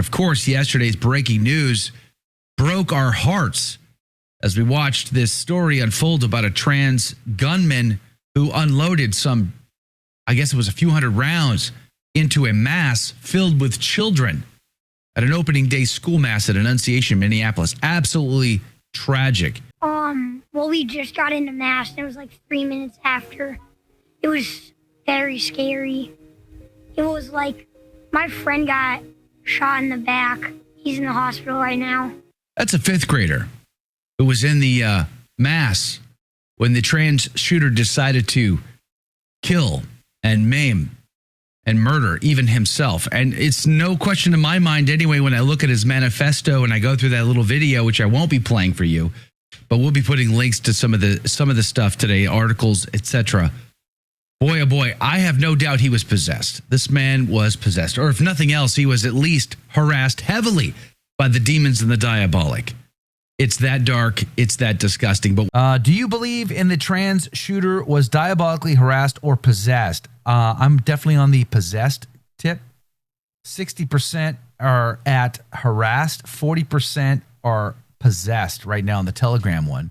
Of course, yesterday's breaking news broke our hearts as we watched this story unfold about a trans gunman who unloaded some, I guess it was a few hundred rounds, into a mass filled with children at an opening day school mass at Annunciation, Minneapolis. Absolutely tragic. Well, we just got into mass, and it was like 3 minutes after. It was very scary. It was like my friend got shot in the back. He's in the hospital right now. That's a fifth grader who was in the mass when the trans shooter decided to kill and maim and murder even himself. And it's no question in my mind anyway when I look at his manifesto and I go through that little video, which I won't be playing for you, but we'll be putting links to some of the stuff today, articles, etc. Boy, oh boy, I have no doubt he was possessed. This man was possessed. Or if nothing else, he was at least harassed heavily by the demons and the diabolic. It's that dark. It's that disgusting. But do you believe in the trans shooter was diabolically harassed or possessed? I'm definitely on the possessed tip. 60% are at harassed. 40% are possessed right now on the Telegram one.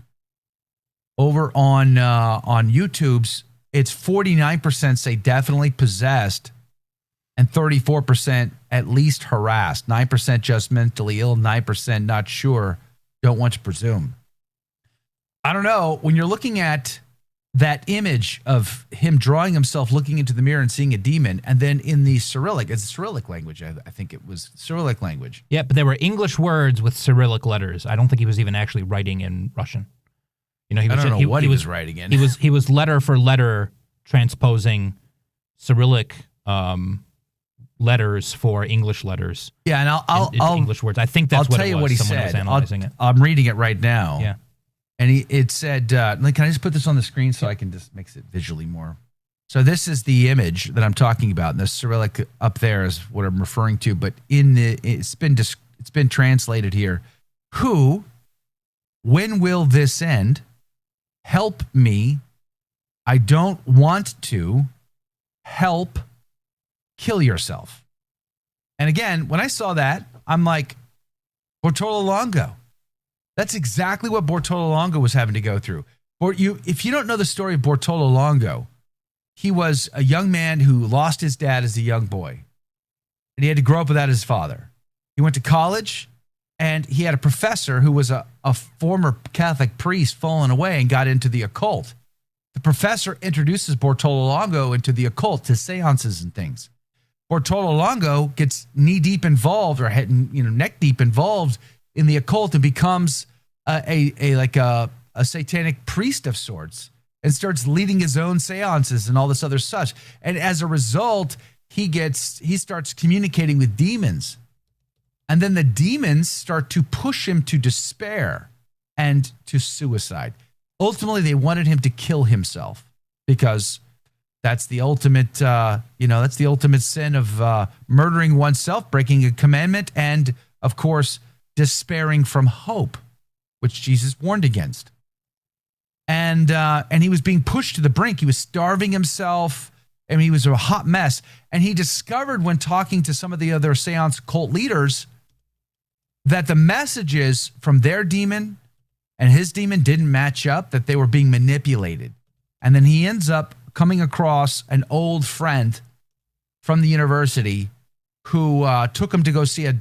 Over on YouTube's, it's 49% say definitely possessed and 34% at least harassed. 9% just mentally ill, 9% not sure, don't want to presume. I don't know. When you're looking at that image of him drawing himself, looking into the mirror and seeing a demon, and then in the Cyrillic, it's Cyrillic language. I think it was Cyrillic language. Yeah, but there were English words with Cyrillic letters. I don't think he was even actually writing in Russian. You know, he was writing in. He was letter for letter transposing Cyrillic letters for English letters. Yeah, and I'll English words. I think that's what it was. I'll tell you what he said. I'm reading it right now. Yeah, and it said, can I just put this on the screen so I can just mix it visually more? So this is the image that I'm talking about, and the Cyrillic up there is what I'm referring to. But it's been translated here. Who? When will this end? Help me. I don't want to. Help. Kill yourself. And again, when I saw that, I'm like, Bortolo Longo. That's exactly what Bortolo Longo was having to go through. If you don't know the story of Bortolo Longo, he was a young man who lost his dad as a young boy. And he had to grow up without his father. He went to college, and he had a professor who was a former Catholic priest fallen away and got into the occult. The professor introduces Bortolo Longo into the occult, to seances and things. Bortolo Longo gets knee-deep involved, or neck-deep involved in the occult, and becomes a satanic priest of sorts, and starts leading his own seances and all this other such. And as a result, he starts communicating with demons. And then the demons start to push him to despair and to suicide. Ultimately, they wanted him to kill himself because that's the ultimate, that's the ultimate sin of murdering oneself, breaking a commandment, and of course, despairing from hope, which Jesus warned against. And he was being pushed to the brink. He was starving himself. I mean, he was a hot mess. And he discovered when talking to some of the other seance cult leaders that the messages from their demon and his demon didn't match up, that they were being manipulated. And then he ends up coming across an old friend from the university who took him to go see a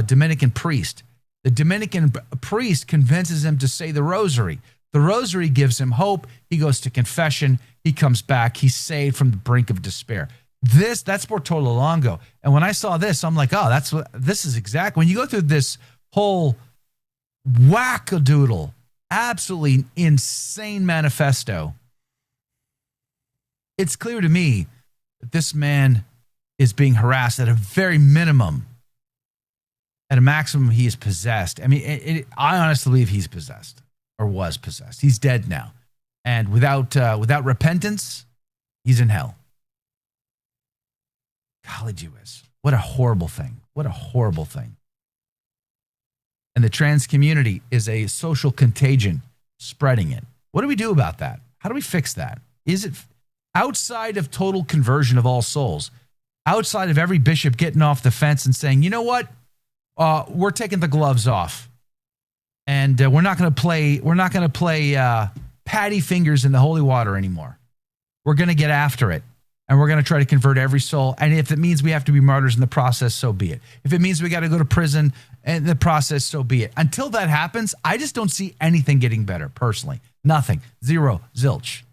Dominican priest. The Dominican priest convinces him to say the rosary. The rosary gives him hope. He goes to confession. He comes back. He's saved from the brink of despair. That's Bortolo Longo. And when I saw this, I'm like, oh, this is exactly, when you go through this whole wackadoodle, absolutely insane manifesto, it's clear to me that this man is being harassed at a very minimum. At a maximum, he is possessed. I mean, I honestly believe he's possessed or was possessed. He's dead now. And without repentance, he's in hell. Golly gee whiz. What a horrible thing. What a horrible thing. And the trans community is a social contagion spreading it. What do we do about that? How do we fix that? Is it outside of total conversion of all souls, outside of every bishop getting off the fence and saying, you know what? we're taking the gloves off, and we're not going to play. We're not going to play patty fingers in the holy water anymore. We're going to get after it, and we're going to try to convert every soul. And if it means we have to be martyrs in the process, so be it. If it means we got to go to prison in the process, so be it. Until that happens, I just don't see anything getting better. Personally, nothing, zero, zilch.